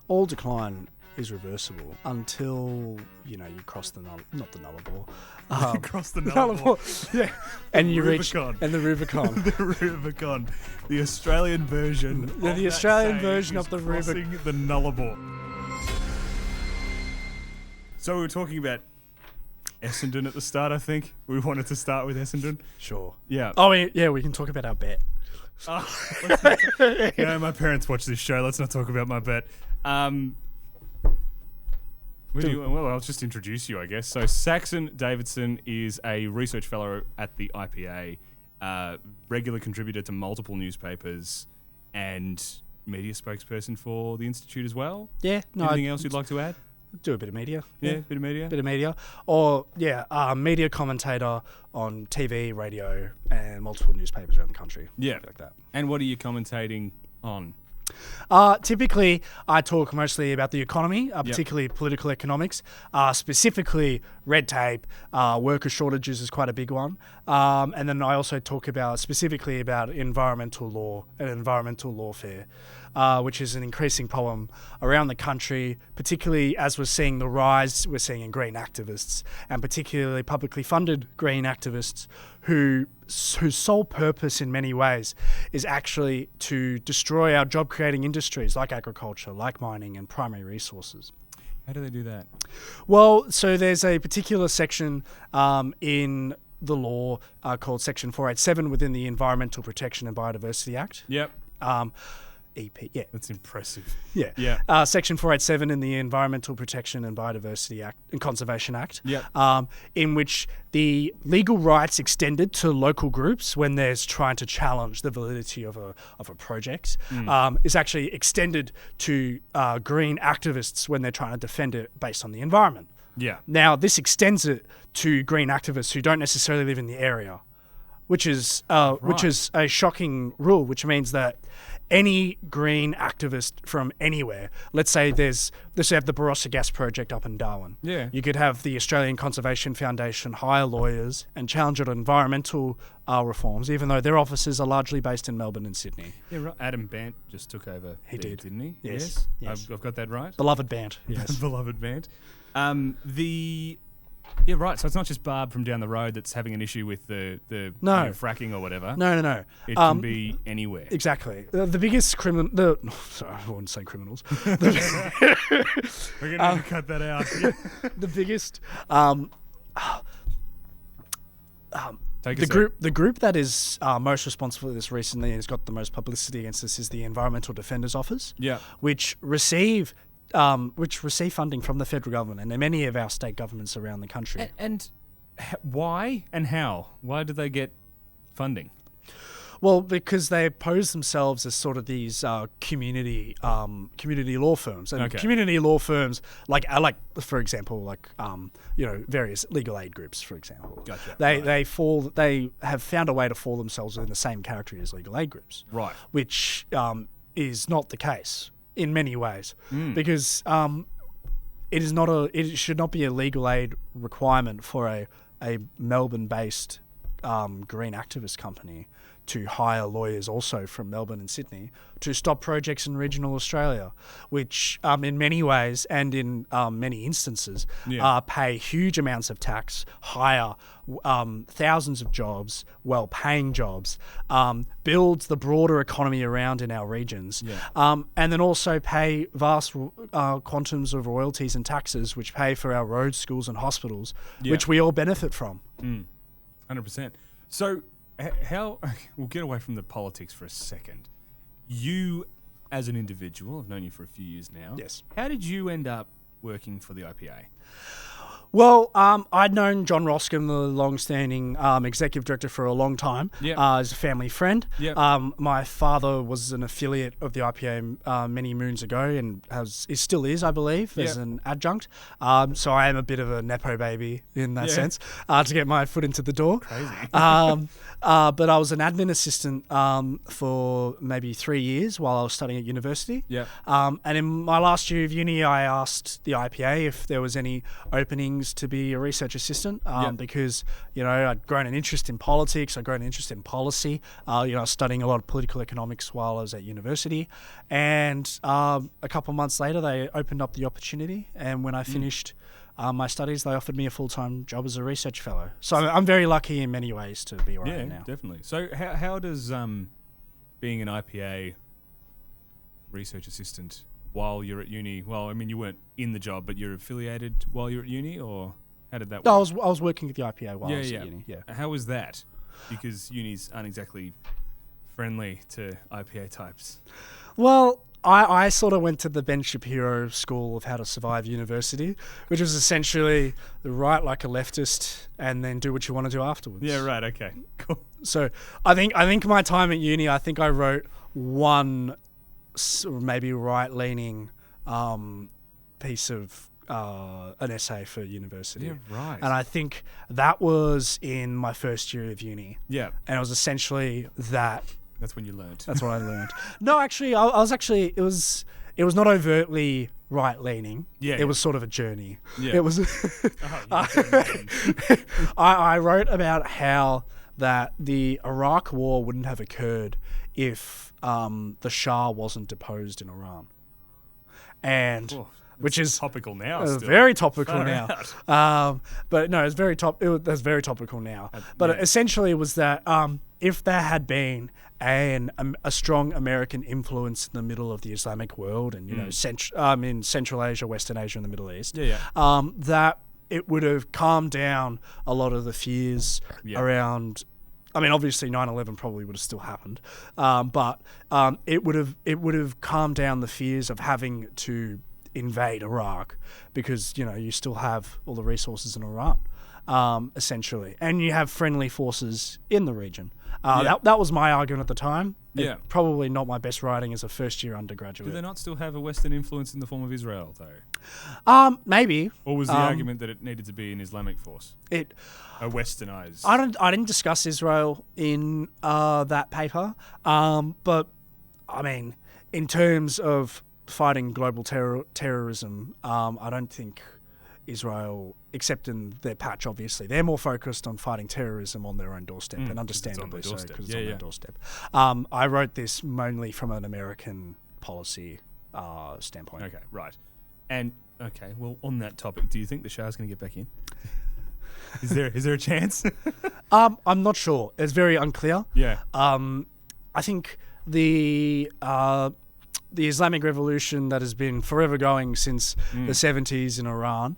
all decline is reversible until, you cross not the Nullarbor. Cross the Nullarbor. Yeah. And you Rubicon. reach... And the Rubicon. The Rubicon. The Australian version. The Australian version of the Rubicon. Crossing the Nullarbor. So we were talking about Essendon at the start, I think. We wanted to start with Essendon. Sure. Yeah. Oh, yeah, we can talk about our bet. My parents watch this show. Let's not talk about my bet. I'll just introduce you, I guess. So Saxon Davidson is a research fellow at the IPA, regular contributor to multiple newspapers, and media spokesperson for the Institute as well. Yeah. Anything else you'd like to add? Do a bit of media. Yeah, bit of media. Or, media commentator on TV, radio, and multiple newspapers around the country. Yeah. Like that. And what are you commentating on? Typically, I talk mostly about the economy, particularly political economics, specifically red tape, worker shortages is quite a big one. And then I also talk specifically about environmental law and environmental lawfare, which is an increasing problem around the country, particularly as we're seeing the rise we're seeing in green activists, and particularly publicly funded green activists whose sole purpose in many ways is actually to destroy our job-creating industries like agriculture, like mining and primary resources. How do they do that? Well, so there's a particular section in the law called Section 487 within the Environmental Protection and Biodiversity Act. Yep. EP, yeah. That's impressive. Yeah. Yeah. Section 487 in the Environmental Protection and Biodiversity Act and Conservation Act, yep. In which the legal rights extended to local groups when there's trying to challenge the validity of a project is actually extended to green activists when they're trying to defend it based on the environment. Yeah. Now, this extends it to green activists who don't necessarily live in the area, which is a shocking rule, which means that any green activist from anywhere, let's say have the Barossa Gas Project up in Darwin. Yeah. You could have the Australian Conservation Foundation hire lawyers and challenge it on environmental reforms, even though their offices are largely based in Melbourne and Sydney. Yeah, right. Adam Bant just took over. He did, didn't he? Yes. I've got that right. Beloved Bant. Yes. Beloved Bant. Yeah, right. So it's not just Barb from down the road that's having an issue with the fracking or whatever. No. It can be anywhere. Exactly. The biggest criminal... sorry, I wouldn't say criminals. We're going to have to cut that out. The biggest... Take the group that is most responsible for this recently and has got the most publicity against this is the Environmental Defenders Office, which receive funding from the federal government and many of our state governments around the country. And why and how? Why do they get funding? Well, because they pose themselves as sort of these community law firms, and community law firms like for example various legal aid groups, for example. Gotcha. They have found a way to fall themselves within the same category as legal aid groups, right? Which is not the case in many ways, because it should not be a legal aid requirement for a Melbourne-based green activist company to hire lawyers also from Melbourne and Sydney to stop projects in regional Australia, which in many ways and in many instances pay huge amounts of tax, hire thousands of jobs, well-paying jobs, builds the broader economy around in our regions, and then also pay vast quantums of royalties and taxes, which pay for our roads, schools and hospitals, which we all benefit from. 100%. So how we'll get away from the politics for a second. You, as an individual, I've known you for a few years now. Yes. How did you end up working for the IPA? Well, I'd known John Roscombe, the long-standing executive director, for a long time as a family friend. My father was an affiliate of the IPA many moons ago and still is, I believe, as an adjunct. So I am a bit of a Nepo baby in that sense to get my foot into the door. Crazy. But I was an admin assistant for maybe 3 years while I was studying at university. And in my last year of uni, I asked the IPA if there was any openings beginnings to be a research assistant because, I'd grown an interest in politics. I'd grown an interest in policy. I was studying a lot of political economics while I was at university. And a couple of months later, they opened up the opportunity. And when I finished my studies, they offered me a full-time job as a research fellow. So I'm very lucky in many ways to be where I am now. Yeah, definitely. So how does being an IPA research assistant while you're at uni, you weren't in the job, but you're affiliated while you're at uni, or how did that work? No, I was working at the IPA while I was at uni. Yeah. How was that? Because unis aren't exactly friendly to IPA types. Well, I sort of went to the Ben Shapiro School of How to Survive University, which was essentially write like a leftist and then do what you want to do afterwards. Yeah, right. Okay, cool. So I think my time at uni, I think I wrote one maybe right-leaning piece of an essay for university. Yeah, right. And I think that was in my first year of uni. Yeah. And it was essentially that. That's when you learned. That's what I learned. No, actually, I was actually, it was not overtly right-leaning. Yeah. It was sort of a journey. Yeah. It was. I wrote about how that the Iraq War wouldn't have occurred if the Shah wasn't deposed in Iran, and which is topical now. Very topical now. But no, it's very that's very topical now. But essentially, it was that if there had been a strong American influence in the middle of the Islamic world, and in Central Asia, Western Asia, and the Middle East, that it would have calmed down a lot of the fears around. I mean, obviously 9/11 probably would have still happened, but it would have calmed down the fears of having to invade Iraq because you still have all the resources in Iran, essentially, and you have friendly forces in the region. That was my argument at the time. Yeah, probably not my best writing as a first-year undergraduate. Do they not still have a Western influence in the form of Israel, though? Maybe. Or was the argument that it needed to be an Islamic force? A westernized. I didn't discuss Israel in that paper, but I mean, in terms of fighting global terrorism, I don't think Israel, except in their patch, obviously, they're more focused on fighting terrorism on their own doorstep, and understandably so, because it's on their doorstep. I wrote this mainly from an American policy standpoint. Okay, right. And, well, on that topic, do you think the Shah's going to get back in? Is there a chance? I'm not sure. It's very unclear. Yeah. I think the Islamic Revolution that has been forever going since the 70s in Iran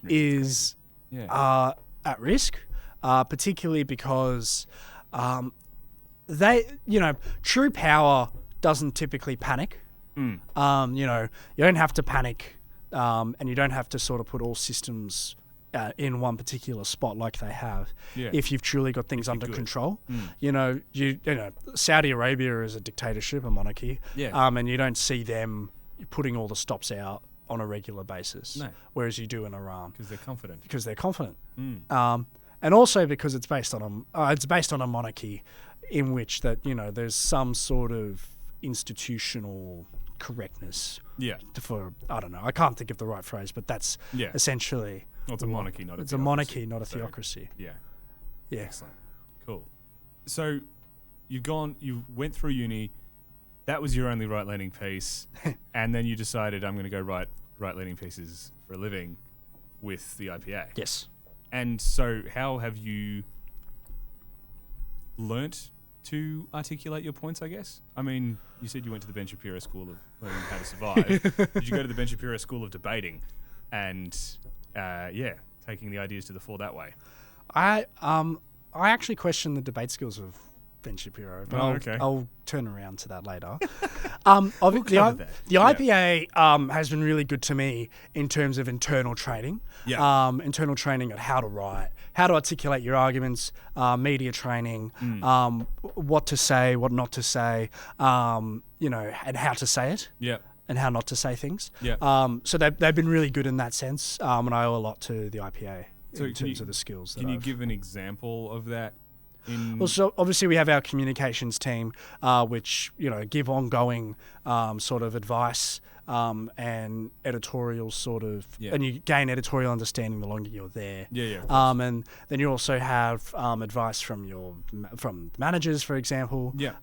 is at risk, particularly because true power doesn't typically panic. You don't have to panic, and you don't have to sort of put all systems in one particular spot like they have. If you've truly got things under control. Saudi Arabia is a dictatorship, a monarchy, and you don't see them putting all the stops out on a regular basis, whereas you do in Iran because they're confident. And also because it's based on a monarchy in which that there's some sort of institutional correctness. For I don't know, I can't think of the right phrase, but that's essentially. Well, it's a monarchy, not a theocracy. It's a monarchy, not a theocracy. Yeah. Excellent. Cool. So you went through uni, that was your only right-leaning piece, and then you decided I'm going to go write right-leaning pieces for a living with the IPA. Yes. And so how have you learnt to articulate your points, I guess? I mean, you said you went to the Ben Shapiro School of Learning How to Survive. Did you go to the Ben Shapiro School of Debating? And... taking the ideas to the fore that way. I actually question the debate skills of Ben Shapiro, but I'll turn around to that later. The IPA has been really good to me in terms of internal training. Internal training on how to write, how to articulate your arguments, media training, what to say, what not to say, and how to say it. And how not to say things. So they've been really good in that sense, and I owe a lot to the IPA in terms of the skills. Can you give an example of that? Well, so obviously we have our communications team, which give ongoing sort of advice and editorial sort of, Yeah. and you gain editorial understanding the longer you're there. Yeah, of course. And then you also have advice from from managers, for example. Yeah.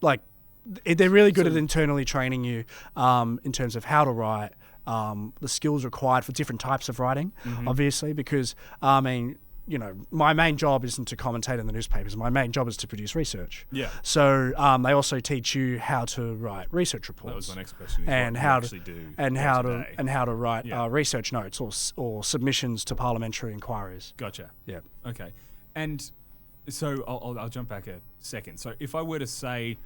Like they're really good at internally training you in terms of how to write, the skills required for different types of writing, obviously, because my main job isn't to commentate in the newspapers. My main job is to produce research. Yeah. So they also teach you how to write research reports. That was my next question. And how to write Yeah. research notes or submissions to parliamentary inquiries. Gotcha. Yeah. Okay. And so I'll jump back a second. So if I were to say,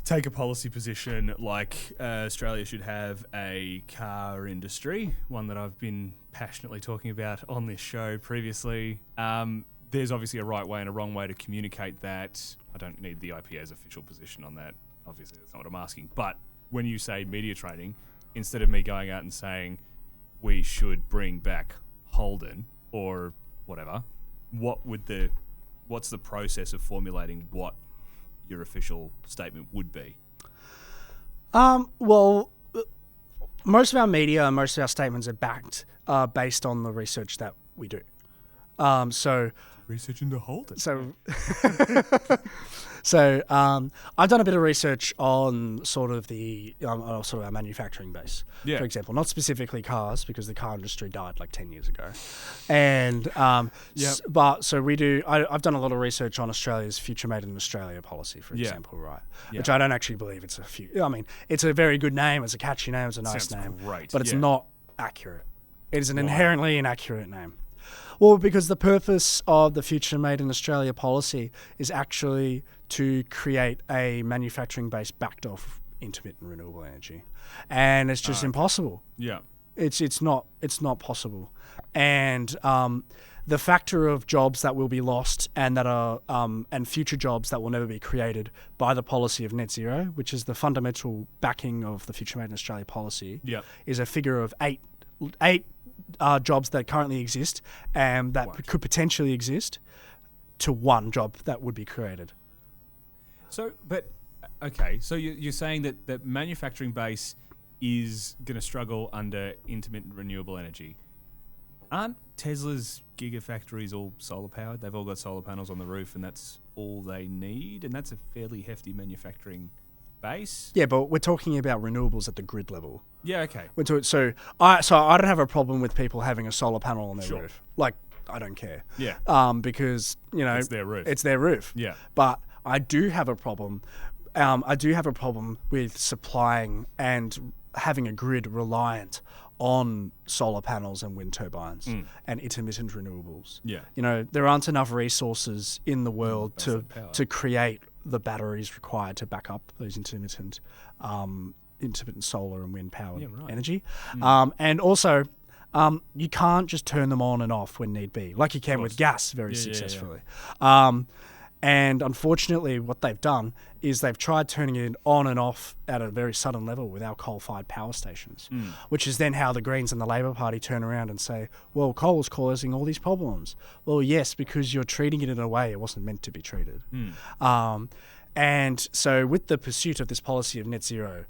take a policy position like Australia should have a car industry, one that I've been passionately talking about on this show previously. There's obviously a right way and a wrong way to communicate that. I don't need the IPA's official position on that. Obviously, that's not what I'm asking. But when you say media training, instead of me going out and saying we should bring back Holden or whatever, what's the process of formulating what your official statement would be? Well, most of our media and most of our statements are based on the research that we do. Research into Holden. So I've done a bit of research on sort of our manufacturing base, for example, not specifically cars because the car industry died like 10 years ago. And I've done a lot of research on Australia's Future Made in Australia policy, for example, right? Yeah. Which I don't actually believe it's it's a very good name, it's a catchy name, it's a nice name, great. But it's not accurate. It is an inherently inaccurate name. Well, because the purpose of the Future Made in Australia policy is actually to create a manufacturing base backed off intermittent renewable energy, and it's just impossible. Yeah, it's not possible, and the factor of jobs that will be lost and that are and future jobs that will never be created by the policy of net zero, which is the fundamental backing of the Future Made in Australia policy, is a figure of eight jobs that currently exist and that could potentially exist to one job that would be created. So you're saying that manufacturing base is going to struggle under intermittent renewable energy. Aren't Tesla's gigafactories all solar powered? They've all got solar panels on the roof and that's all they need, and that's a fairly hefty manufacturing base. Yeah, but we're talking about renewables at the grid level. Yeah, okay. So I don't have a problem with people having a solar panel on their roof. Like, I don't care. Yeah. Because it's their roof. It's their roof. Yeah. But I do have a problem. I do have a problem with supplying and having a grid reliant on solar panels and wind turbines and intermittent renewables. Yeah. There aren't enough resources in the world to create the batteries required to back up those intermittent solar and wind powered energy. And also, you can't just turn them on and off when need be, like you can with gas very successfully. And unfortunately, what they've done is they've tried turning it on and off at a very sudden level with our coal-fired power stations, which is then how the Greens and the Labor Party turn around and say, well, coal is causing all these problems. Well, yes, because you're treating it in a way it wasn't meant to be treated. And so with the pursuit of this policy of net zero,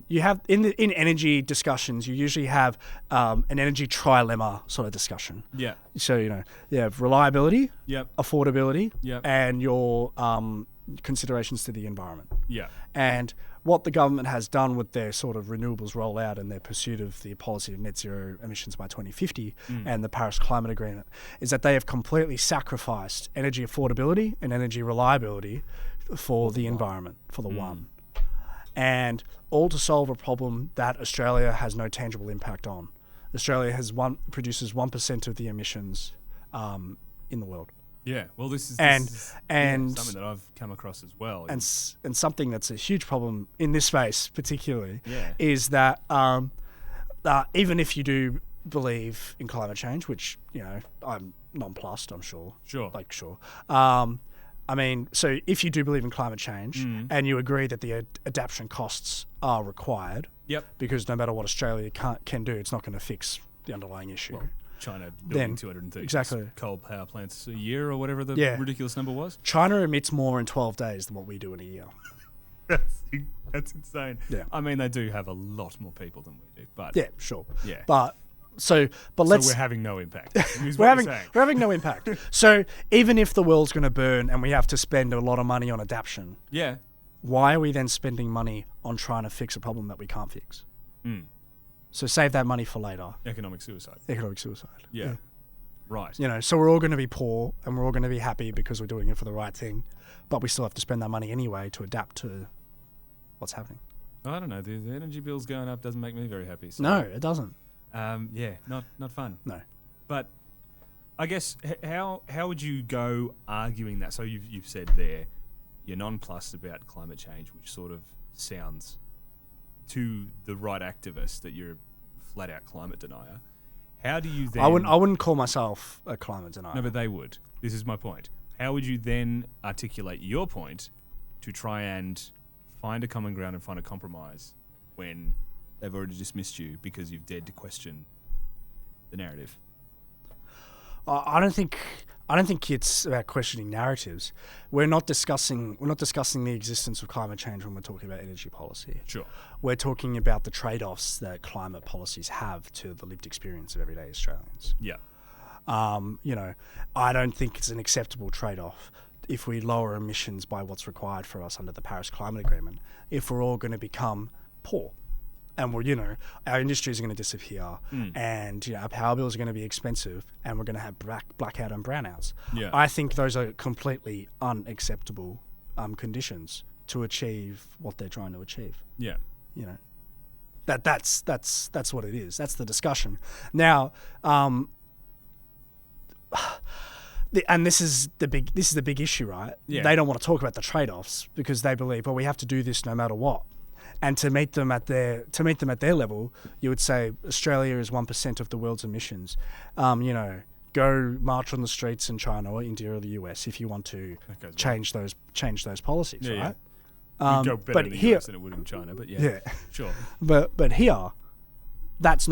you have in energy discussions, you usually have an energy trilemma sort of discussion. Yeah. So, you have reliability, affordability, and your considerations to the environment. Yeah. And what the government has done with their sort of renewables rollout and their pursuit of the policy of net zero emissions by 2050 and the Paris Climate Agreement is that they have completely sacrificed energy affordability and energy reliability for the environment, for the one. And all to solve a problem that Australia has no tangible impact on. Australia produces 1% of the emissions in the world. Yeah, well, this is something that I've come across as well. And something that's a huge problem in this space particularly is that even if you do believe in climate change, which, I'm nonplussed, I'm sure. Sure. So if you do believe in climate change and you agree that the adaptation costs are required, because no matter what Australia can do, it's not going to fix the underlying issue. Well, China building 230 coal power plants a year or whatever the ridiculous number was. China emits more in 12 days than what we do in a year. That's insane. Yeah. I mean, they do have a lot more people than we do, but Yeah, sure. Yeah. But so let's. we're having no impact. Is We're what having you're saying. we're having no impact. So even if the world's going to burn and we have to spend a lot of money on adaptation, Yeah. why are we then spending money on trying to fix a problem that we can't fix? So save that money for later. Economic suicide. Economic suicide. Yeah. Right. You know, so we're all going to be poor and we're all going to be happy because we're doing it for the right thing, but we still have to spend that money anyway to adapt to what's happening. I don't know. The energy bills going up doesn't make me very happy. So. No, it doesn't. Yeah, not fun. No. But I guess how would you go arguing that? So you've said there you're nonplussed about climate change, which sort of sounds to the right activist that you're a flat out climate denier. How do you then? I wouldn't call myself a climate denier. No, but they would. This is my point. How would you then articulate your point to try and find a common ground and find a compromise when they've already dismissed you because you've dared to question the narrative? I don't think it's about questioning narratives. We're not discussing the existence of climate change when we're talking about energy policy. Sure. We're talking about the trade-offs that climate policies have to the lived experience of everyday Australians. Yeah. You know, I don't think it's an acceptable trade-off if we lower emissions by what's required for us under the Paris Climate Agreement, if we're all going to become poor. And our industries are going to disappear, and our power bills are going to be expensive, and we're going to have blackout and brownouts. Yeah. I think those are completely unacceptable conditions to achieve what they're trying to achieve. Yeah. You know, that's what it is. That's the discussion. Now, and this is the big issue, right? Yeah. They don't want to talk about the trade-offs because they believe, well, we have to do this no matter what. And to meet them at their level, you would say Australia is 1% of the world's emissions. Go march on the streets in China or India or the US if you want to change those policies, right? Yeah. It'd go better in the US than it would in China, but yeah. Sure. But here, those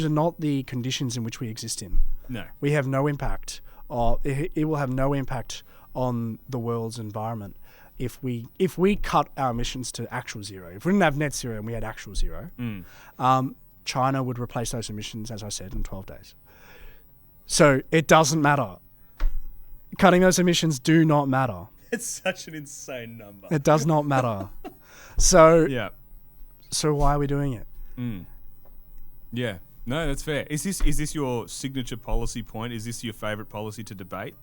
are not the conditions in which we exist in. No. We have no impact, or it will have no impact on the world's environment. If we cut our emissions to actual zero, if we didn't have net zero and we had actual zero, China would replace those emissions, as I said, in 12 days. So it doesn't matter. Cutting those emissions do not matter. It's such an insane number. It does not matter. So yeah. So why are we doing it? Yeah. No, that's fair. Is this your signature policy point? Is this your favourite policy to debate?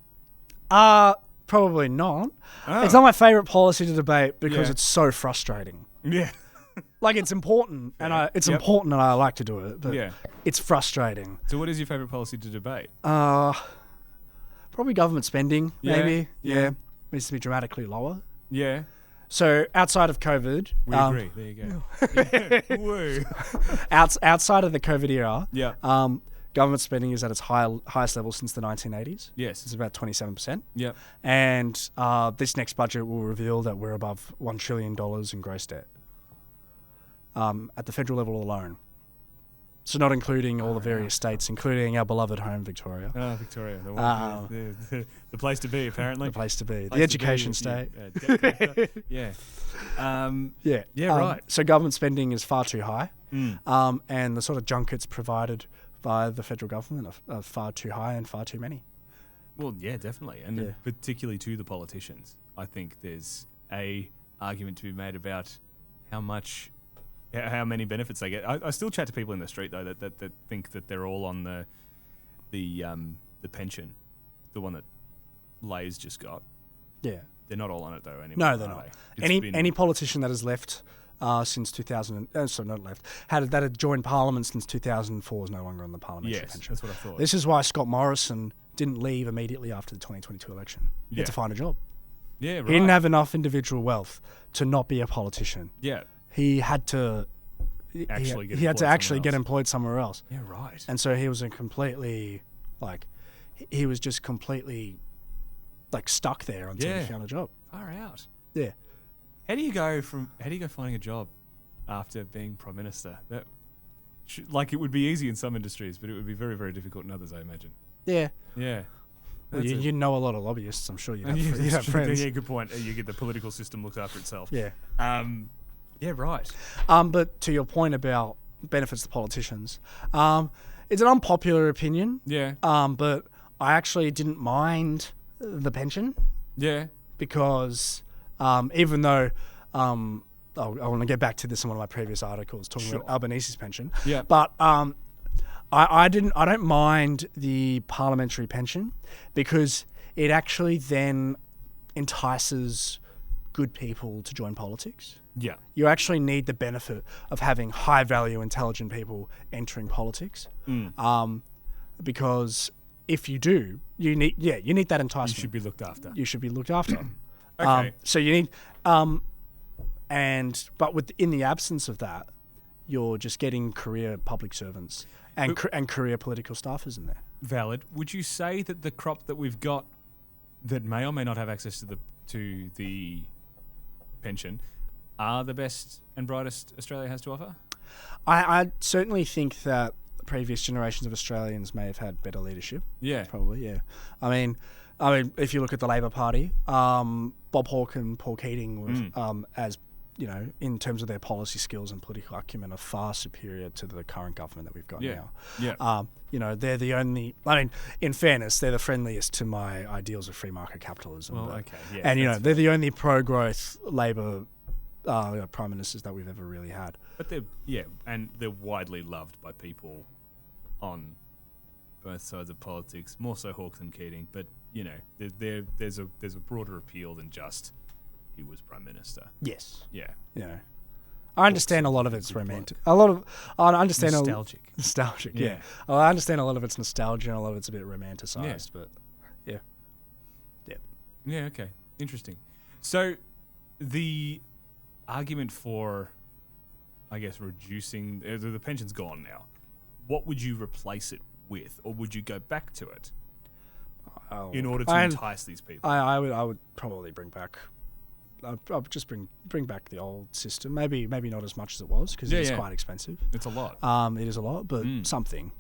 Probably not. Oh. It's not my favourite policy to debate because Yeah. it's so frustrating. Yeah. Like it's important, and important, and I like to do it, but Yeah. it's frustrating. So what is your favourite policy to debate? Probably government spending, Yeah, maybe. yeah. Yeah. Needs to be dramatically lower. Yeah. So outside of COVID, We agree. There you go. Woo. outside of the COVID era, Yeah. government spending is at its highest level since the 1980s. Yes. It's about 27%. Yeah. And this next budget will reveal that we're above $1 trillion in gross debt at the federal level alone. So not including all the various states, including our beloved home, Victoria. Oh, Victoria. The place to be, apparently. The place to be. The education state. Yeah. Right. So government spending is far too high. And the sort of junkets provided by the federal government are far too high and far too many. Well, yeah, definitely. And particularly to the politicians. I think there's a argument to be made about how many benefits they get. I still chat to people in the street though that think that they're all on the pension, the one that Lay's just got. Yeah, they're not all on it though anymore. No, they're not. Any politician that has left since 2000, that had joined Parliament since 2004 is no longer on the parliamentary pension. That's what I thought. This is why Scott Morrison didn't leave immediately after the 2022 election. He had to find a job. Yeah, right. He didn't have enough individual wealth to not be a politician. Yeah. He had to actually get employed somewhere else. Yeah, right. And so he was just completely stuck there until he found a job. Far out. Yeah. How do you go finding a job after being Prime Minister? It would be easy in some industries, but it would be very, very difficult in others, I imagine. Yeah. Yeah. Well, you know a lot of lobbyists. I'm sure you'd have Yeah, friends. Yeah, good point. You get the political system looked after itself. Yeah. Yeah, right. But to your point about benefits to politicians, it's an unpopular opinion. Yeah. But I actually didn't mind the pension. Yeah. Because even though I want to get back to this in one of my previous articles talking about Albanese's pension. Yeah. But I don't mind the parliamentary pension because it actually then entices good people to join politics. Yeah. You actually need the benefit of having high value, intelligent people entering politics. Because if you do, you need that enticement. You should be looked after. You should be looked after. Okay. So you need, but in the absence of that, you're just getting career public servants and career political staffers in there. Valid. Would you say that the crop that we've got that may or may not have access to the pension are the best and brightest Australia has to offer? I certainly think that previous generations of Australians may have had better leadership. Yeah. Probably, yeah. I mean, if you look at the Labor Party, Bob Hawke and Paul Keating were, as you know, in terms of their policy skills and political acumen, are far superior to the current government that we've got now. Yeah. You know, they're the only. I mean, in fairness, they're the friendliest to my ideals of free market capitalism. Well, okay. Yeah. And you know, they're the only pro-growth Labor prime ministers that we've ever really had. But they're widely loved by people on both sides of politics, more so Hawke than Keating. But you know, there's a broader appeal than just he was prime minister. Yes. Yeah. You know, I understand a lot of it's romantic. I understand nostalgic. Yeah. I understand a lot of it's nostalgia and a lot of it's a bit romanticized. But yeah. Yeah. Okay. Interesting. So the argument for, I guess, reducing the pension's gone now. What would you replace it with, or would you go back to it in order to entice these people? I would probably bring back. I'll just bring back the old system. Maybe not as much as it was because it's quite expensive. It's a lot. It is a lot, but something.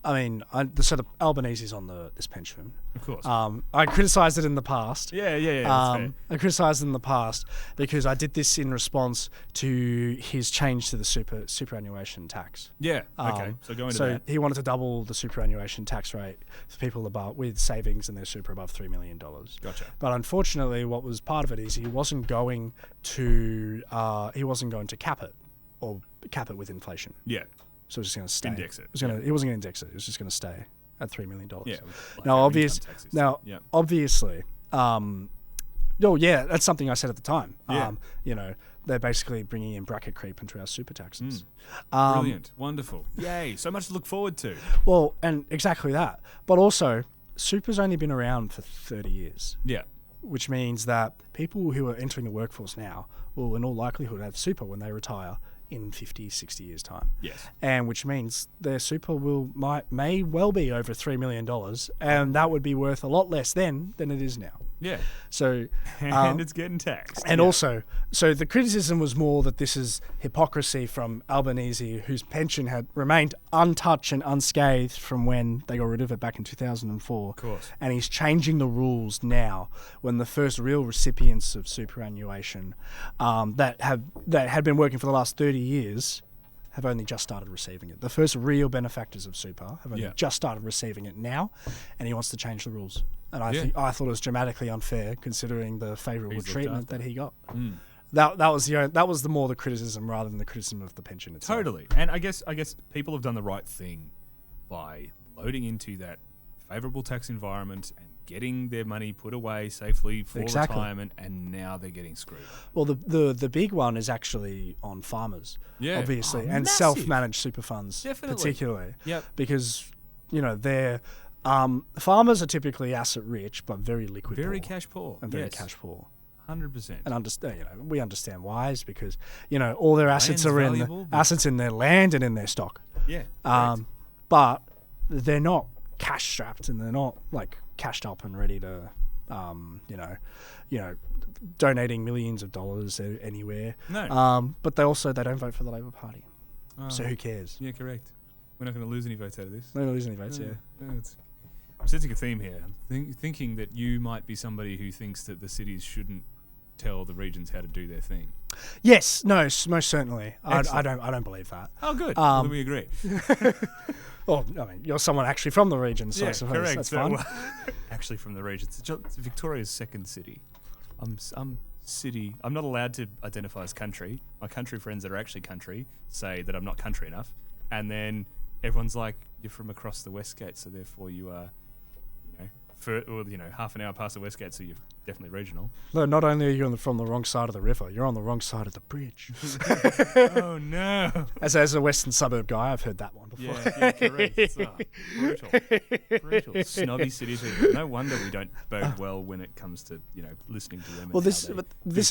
I mean, so the Albanese's on this pension. Of course. I criticised it in the past. Yeah. That's fair. I criticised it in the past because I did this in response to his change to the superannuation tax. Yeah. Okay. So go into so that. he wanted to double the superannuation tax rate for people with savings in their super above $3 million. Gotcha. But unfortunately, what was part of it is he wasn't going to cap it or cap it with inflation. Yeah. So it was just going to stay. Index it. He wasn't going to index it. It was just going to stay at $3 million. Yeah. Obviously, that's something I said at the time. Yeah. You know, they're basically bringing in bracket creep into our super taxes. Brilliant. Wonderful. Yay. So much to look forward to. Well, and exactly that. But also, super's only been around for 30 years. Yeah. Which means that people who are entering the workforce now will, in all likelihood, have super when they retire in 50, 60 years' time. Yes. And which means their super may well be over $3 million, and that would be worth a lot less then than it is now. Yeah. So, and it's getting taxed. And also, so the criticism was more that this is hypocrisy from Albanese, whose pension had remained untouched and unscathed from when they got rid of it back in 2004. Of course. And he's changing the rules now when the first real recipients of superannuation that had been working for the last 30 years have only just started receiving it. The first real benefactors of super have only just started receiving it now, and he wants to change the rules. And I thought it was dramatically unfair considering the favourable treatment that he got. That was the criticism rather than the criticism of the pension itself. Totally. And I guess people have done the right thing by loading into that favourable tax environment and getting their money put away safely for retirement, and now they're getting screwed. Well, the big one is actually on farmers, obviously, and massive. Self-managed super funds, Definitely. particularly. Yep. Because, they're farmers are typically asset rich, but very liquid, very poor, cash poor, and very cash poor. 100%. And we understand why is because all their assets are assets in their land and in their stock. Yeah. But they're not cash strapped and they're not like cashed up and ready to, donating millions of dollars anywhere. No. But they don't vote for the Labor Party. So who cares? Yeah, correct. We're not going to lose any votes out of this. We're not going to lose any votes. I'm sensing a theme here. I'm thinking that you might be somebody who thinks that the cities shouldn't tell the regions how to do their thing. Yes, no, most certainly. I don't believe that. Oh, good. Well, we agree. Well, I mean, you're someone actually from the region, so I Yeah, suppose correct. that's So, fine. well, actually, from the region, it's Victoria's second city. I'm city. I'm not allowed to identify as country. My country friends that are actually country say that I'm not country enough, and then everyone's like, "You're from across the West Gate, so therefore you are, half an hour past the West Gate, so you're definitely regional." No, not only are you from the wrong side of the river, you're on the wrong side of the bridge. Oh no! As a western suburb guy, I've heard that one before. Yeah, correct. It's, brutal. Snobby city people. No wonder we don't bode well when it comes to listening to them. Well, this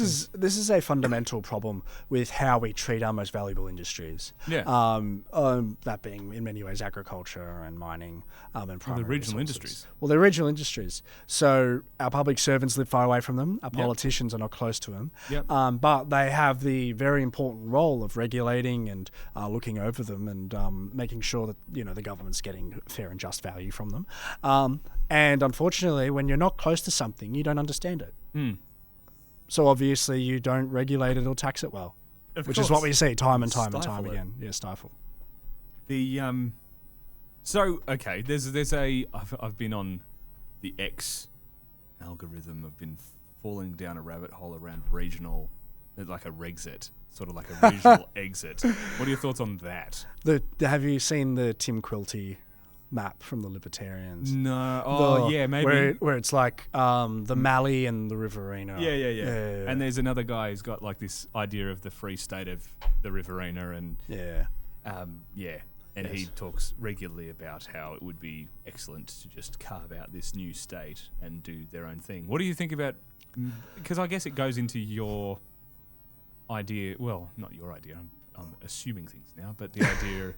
is a fundamental problem with how we treat our most valuable industries. Yeah. That being in many ways agriculture and mining and primary the regional resources. industries. Well, they're regional industries. So our public servants live far away from them. Our politicians are not close to them. Yep. But they have the very important role of regulating and looking over them and making sure that the government's getting fair and just value from them. And unfortunately, when you're not close to something, you don't understand it. Mm. So obviously, you don't regulate it or tax it well, which is what we see time and time again. Yeah, stifle. So okay, there's I've been on the X algorithm. I've been falling down a rabbit hole around regional, like a Regxit, sort of like a regional exit. What are your thoughts on that? Have you seen the Tim Quilty map from the Libertarians? No. Oh, yeah, maybe. Where it's like the Mallee and the Riverina. Yeah. And there's another guy who's got like this idea of the free state of the Riverina and And he talks regularly about how it would be excellent to just carve out this new state and do their own thing. What do you think about... Because I guess it goes into your idea... Well, not your idea. I'm assuming things now. But the idea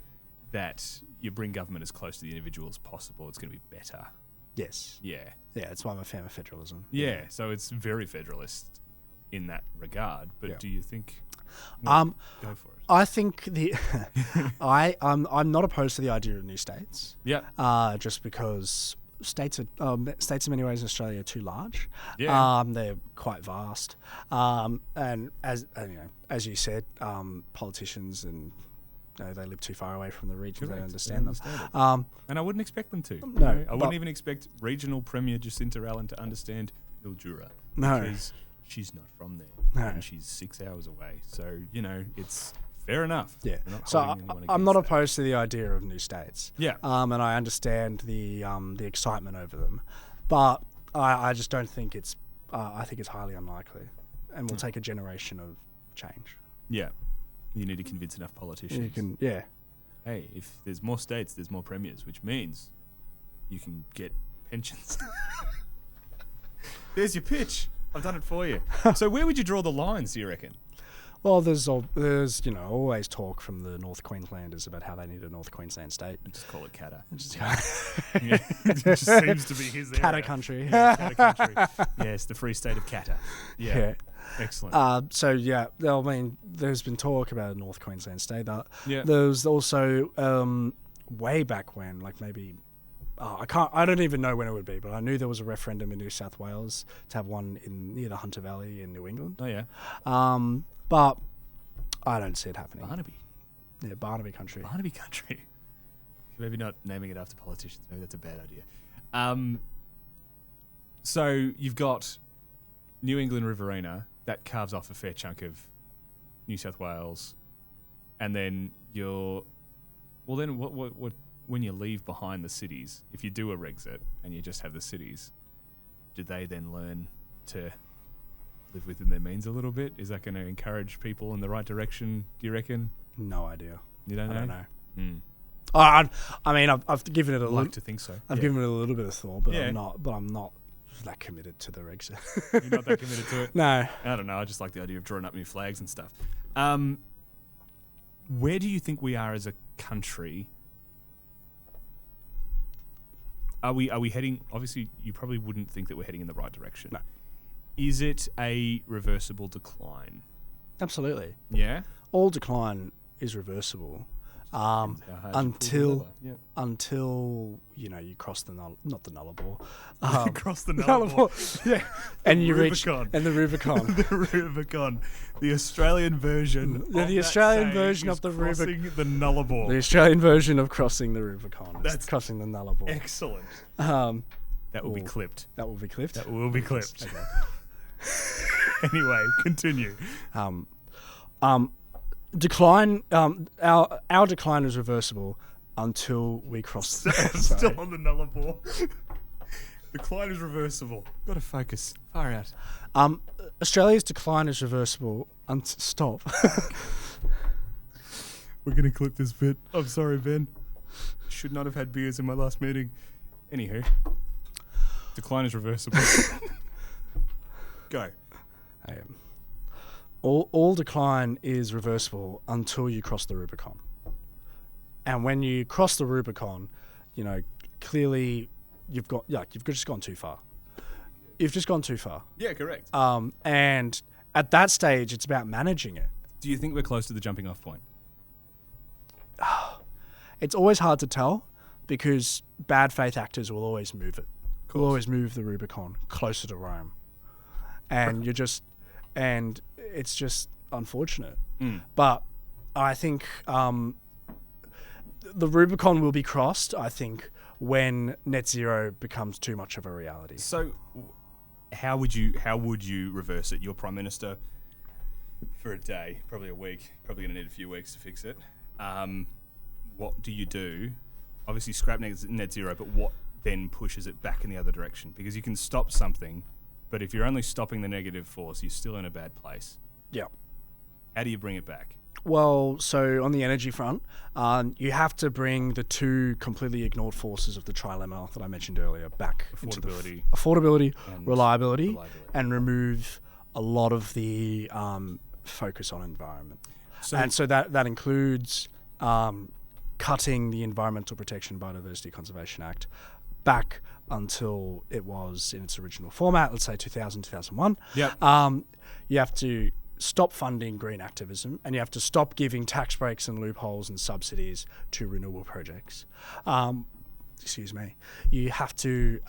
that you bring government as close to the individual as possible, it's going to be better. Yes. Yeah. Yeah, it's why I'm a fan of federalism. Yeah, so it's very federalist in that regard. But do you think... Go for it. I think I'm not opposed to the idea of new states. Yeah. Just because states in many ways in Australia are too large. Yeah. They're quite vast. And as you said, politicians and they live too far away from the regions. They don't understand them. And I wouldn't expect them to. No, I wouldn't even expect regional Premier Jacinta Allen to understand Mildura. No. Because she's not from there. No. And she's 6 hours away. So, it's fair enough. Yeah. So I'm not opposed to the idea of new states. Yeah. And I understand the excitement over them. But I just don't think it's... I think it's highly unlikely. And will take a generation of change. Yeah. You need to convince enough politicians. Hey, if there's more states, there's more premiers, which means you can get pensions. There's your pitch. I've done it for you. So where would you draw the lines, do you reckon? Well, there's always talk from the North Queenslanders about how they need a North Queensland state. Just call it Katta. It just seems to be his area. Katta country. Yeah, Katta country. Yes, the free state of Katta. Yeah. Excellent. There's been talk about a North Queensland state. Yeah. There's also way back when, like maybe I don't even know when it would be, but I knew there was a referendum in New South Wales to have one near the Hunter Valley in New England. Oh yeah. But I don't see it happening. Barnaby. Yeah, Barnaby country. Barnaby country. Maybe not naming it after politicians. Maybe that's a bad idea. So you've got New England Riverina. That carves off a fair chunk of New South Wales, and then what when you leave behind the cities, if you do a Regxit and you just have the cities, do they then learn to live within their means a little bit? Is that going to encourage people in the right direction, do you reckon? No idea. You don't know? I don't know. I've given it a like to think so. I've given it a little bit of thought, but I'm not that committed to the Regxit. You're not that committed to it? No. I don't know. I just like the idea of drawing up new flags and stuff. Where do you think we are as a country? Are we heading... Obviously, you probably wouldn't think that we're heading in the right direction. No. Is it a reversible decline? Absolutely. Yeah? All decline is reversible. until you cross the not the Nullarbor, cross the Nullarbor, yeah, and you Rubicon. reach the Rubicon, the Rubicon, the Australian version, the Australian version of the Rubicon, the Nullarbor, the Australian version of crossing the Rubicon. That's crossing the Nullarbor. Excellent. That will be clipped. That will be clipped. That will be clipped. Okay. Anyway, continue. Decline. Our decline is reversible until we cross. Still on the Nullarbor. Decline is reversible. Got to focus. Far out. Australia's decline is reversible. Stop. We're gonna clip this bit. I'm sorry, Ben. Should not have had beers in my last meeting. Anywho, decline is reversible. Go. All decline is reversible until you cross the Rubicon. And when you cross the Rubicon, clearly you've just gone too far. You've just gone too far. Yeah, correct. And at that stage, it's about managing it. Do you think we're close to the jumping off point? It's always hard to tell because bad faith actors will always move it. Will always move the Rubicon closer to Rome. And it's just unfortunate. But I think the Rubicon will be crossed, I think, when net zero becomes too much of a reality. So how would you reverse it? You're Prime Minister for a day, probably a week, probably going to need a few weeks to fix it. What do you do? Obviously scrap net zero, but what then pushes it back in the other direction? Because you can stop something, but if you're only stopping the negative force, you're still in a bad place. Yeah. How do you bring it back? Well, so on the energy front, you have to bring the two completely ignored forces of the trilemma that I mentioned earlier back into affordability, reliability, and remove a lot of the focus on environment. So that includes cutting the Environmental Protection Biodiversity Conservation Act back until it was in its original format, let's say 2000, 2001. Yep. You have to stop funding green activism, and you have to stop giving tax breaks and loopholes and subsidies to renewable projects. You have to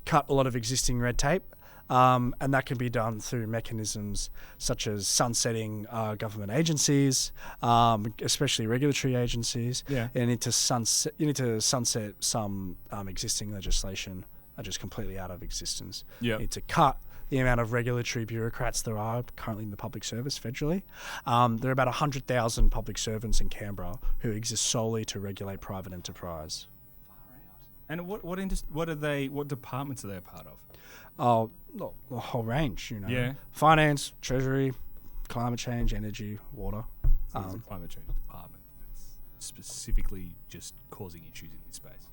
cut a lot of existing red tape, and that can be done through mechanisms such as sunsetting government agencies, especially regulatory agencies. Yeah. You need to sunset some existing legislation just completely out of existence. Yeah. You need to cut the amount of regulatory bureaucrats there are currently in the public service federally. There are about 100,000 public servants in Canberra who exist solely to regulate private enterprise. Far out. And what departments are they a part of? Oh, the whole range, Yeah. Finance, treasury, climate change, energy, water. There's a climate change department that's specifically just causing issues in this space.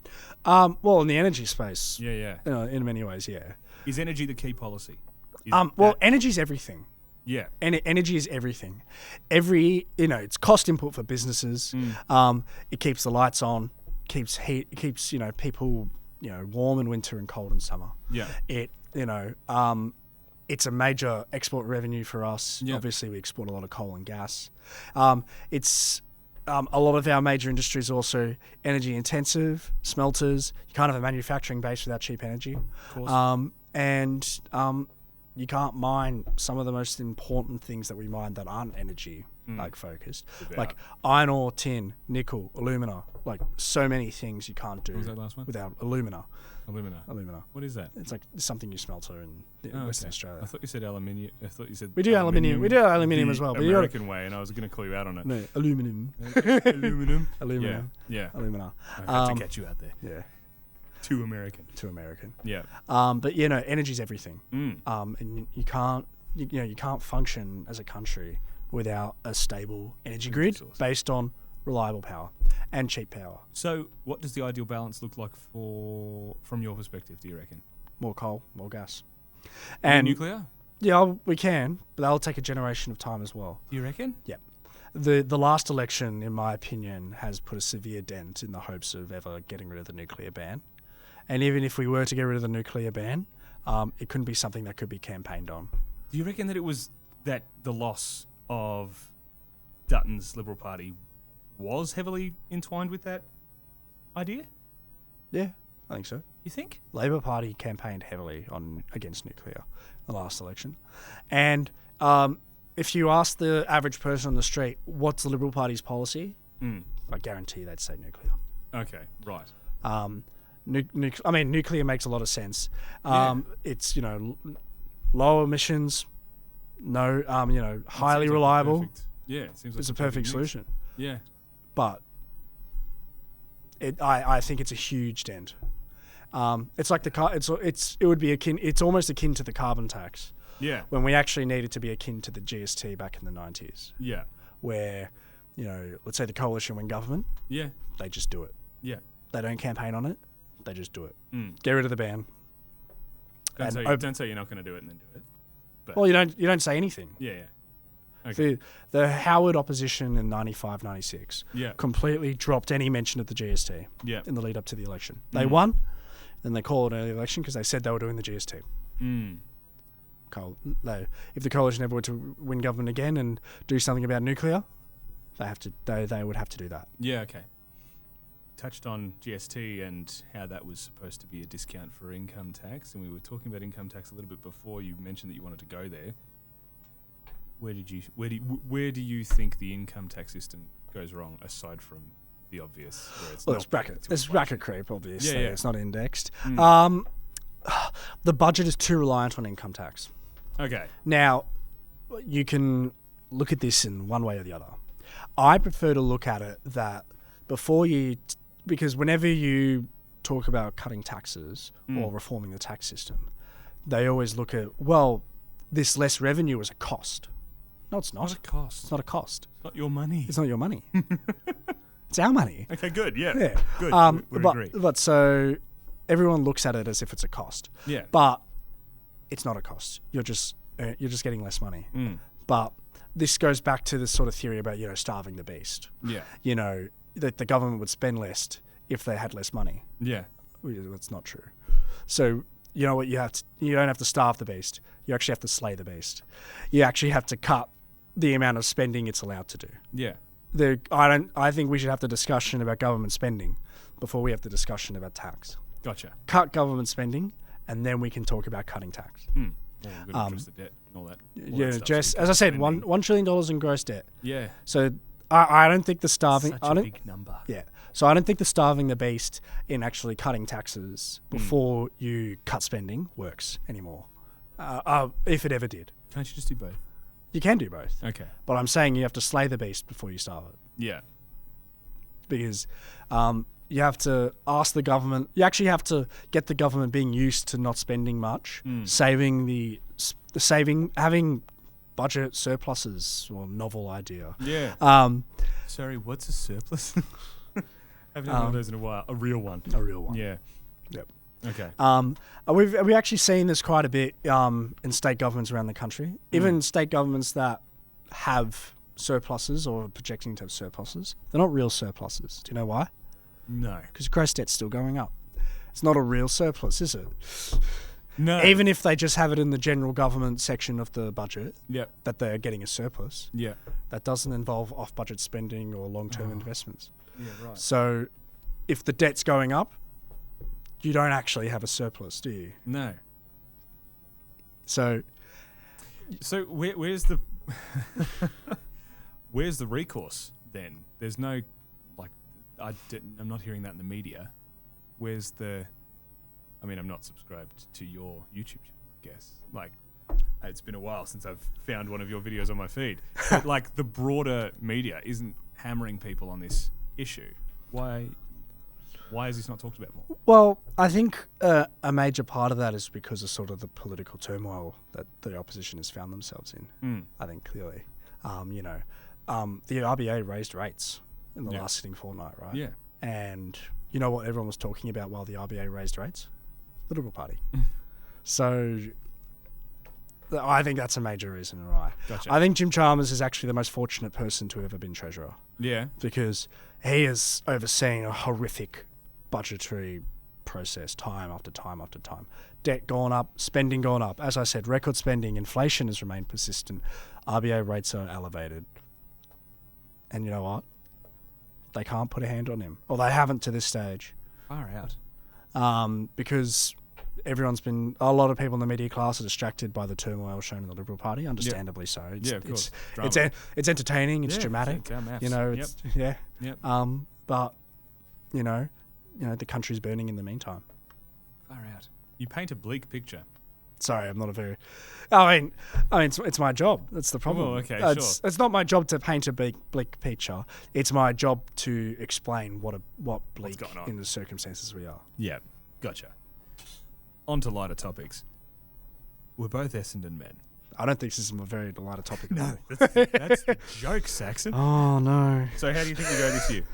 Well, in the energy space. Yeah. In many ways, yeah. Is energy the key policy? Energy is everything. Yeah. Energy is everything. It's cost input for businesses. It keeps the lights on, keeps heat, it keeps, people, warm in winter and cold in summer. Yeah. It's a major export revenue for us. Yep. Obviously, we export a lot of coal and gas. It's a lot of our major industries are also energy intensive, smelters. You can't have a manufacturing base without cheap energy. Of course. And you can't mine some of the most important things that we mine that aren't energy focused, like iron ore, tin, nickel, alumina. Like so many things you can't do. What was that last one? Without alumina. Alumina. What is that? It's like something you smelter in Western Australia. I thought you said aluminium. I thought you said we do aluminium. We do aluminium as well. But American way, and I was going to call you out on it. No, aluminum. Aluminum. Yeah. Alumina. I had to get you out there. Yeah. Too American. Yeah. But energy's everything. And you can't function as a country without a stable energy grid based on reliable power and cheap power. So, what does the ideal balance look like from your perspective? Do you reckon? More coal, more gas, and nuclear. Yeah, we can, but that'll take a generation of time as well. Do you reckon? Yeah. The last election, in my opinion, has put a severe dent in the hopes of ever getting rid of the nuclear ban. And even if we were to get rid of the nuclear ban, it couldn't be something that could be campaigned on. Do you reckon that it was that the loss of Dutton's Liberal Party was heavily entwined with that idea? Yeah, I think so. You think? Labor Party campaigned heavily against nuclear in the last election. And if you ask the average person on the street, what's the Liberal Party's policy? I guarantee they'd say nuclear. Okay, right. Nuclear makes a lot of sense. It's, low emissions, highly reliable. It seems like it's a perfect solution. Yeah. But I think it's a huge dent. It's like it's almost akin to the carbon tax. Yeah. When we actually need it to be akin to the GST back in the 90s. Yeah. Where, let's say the coalition win government. Yeah. They just do it. Yeah. They don't campaign on it. They just do it. Get rid of the ban. Don't say you're not going to do it and then do it. But well, you don't say anything. Yeah. Okay. The Howard opposition in 95, 96 completely dropped any mention of the GST in the lead up to the election. They won, then they called an early election because they said they were doing the GST. If the coalition ever were to win government again and do something about nuclear, they would have to do that. Yeah, okay. Touched on GST and how that was supposed to be a discount for income tax, and we were talking about income tax a little bit before. You mentioned that you wanted to go there. Where do you think the income tax system goes wrong, aside from the obvious? Where it's bracket creep, obviously. Yeah. It's not indexed. The budget is too reliant on income tax. Okay. Now, you can look at this in one way or the other. I prefer to look at it that before because whenever you talk about cutting taxes or reforming the tax system, they always look at, this less revenue is a cost. No, it's not. Not a cost. It's not a cost. It's not your money. It's not your money. It's our money. Okay, good. Yeah. Good. We agree. But so everyone looks at it as if it's a cost. Yeah. But it's not a cost. You're just getting less money. But this goes back to this sort of theory about, starving the beast. Yeah. That the government would spend less if they had less money. Yeah. That's not true. So, you know what, you don't have to starve the beast. You actually have to slay the beast. You actually have to cut the amount of spending it's allowed to do. Yeah. I think we should have the discussion about government spending before we have the discussion about tax. Gotcha. Cut government spending, and then we can talk about cutting tax. Well, we're going to address the debt and all that. Just as I said, $1 trillion in gross debt. Yeah. So I don't think the starving. Such a big number. Yeah. So I don't think the starving the beast in actually cutting taxes before you cut spending works anymore. If it ever did. Can't you just do both? You can do both. Okay. But I'm saying you have to slay the beast before you starve it. Yeah. Because you have to ask the government. You actually have to get the government being used to not spending much, having budget surpluses, or novel idea. Yeah. Sorry, what's a surplus? I haven't had one of those in a while. A real one. Yeah. Yep. Okay. We've actually seen this quite a bit in state governments around the country. Even state governments that have surpluses or projecting to have surpluses, they're not real surpluses. Do you know why? No. Because gross debt's still going up. It's not a real surplus, is it? No. Even if they just have it in the general government section of the budget, that they're getting a surplus, that doesn't involve off-budget spending or long-term investments. Yeah, right. So if the debt's going up, you don't actually have a surplus, do you? No. So where's the where's the recourse then? There's no, I'm not hearing that in the media. Where's the... I'm not subscribed to your YouTube channel, I guess. It's been a while since I've found one of your videos on my feed. But, the broader media isn't hammering people on this issue. Why is this not talked about more? Well, I think a major part of that is because of sort of the political turmoil that the opposition has found themselves in, I think, clearly. The RBA raised rates in the last sitting fortnight, right? Yeah. And you know what everyone was talking about while the RBA raised rates? The Liberal Party. So I think that's a major reason why. Gotcha. I think Jim Chalmers is actually the most fortunate person to ever been Treasurer. Yeah. Because he has overseen a horrific budgetary process time after time after time. Debt gone up, spending gone up. As I said, record spending, inflation has remained persistent. RBA rates are elevated. And you know what? they can't put a hand on him, or they haven't to this stage. Far out. Because a lot of people in the media class are distracted by the turmoil shown in the Liberal Party, understandably so. Of course. It's entertaining, it's dramatic. It's our maths. It's Yep. But the country's burning in the meantime. Far out. You paint a bleak picture. Sorry, I'm not a very. I mean, it's my job. That's the problem. Oh, okay, It's not my job to paint a bleak picture. It's my job to explain what bleak in the circumstances we are. Yeah, gotcha. On to lighter topics. We're both Essendon men. I don't think this is a very lighter topic. No, that's the joke, Saxon. Oh no. So how do you think we go this year?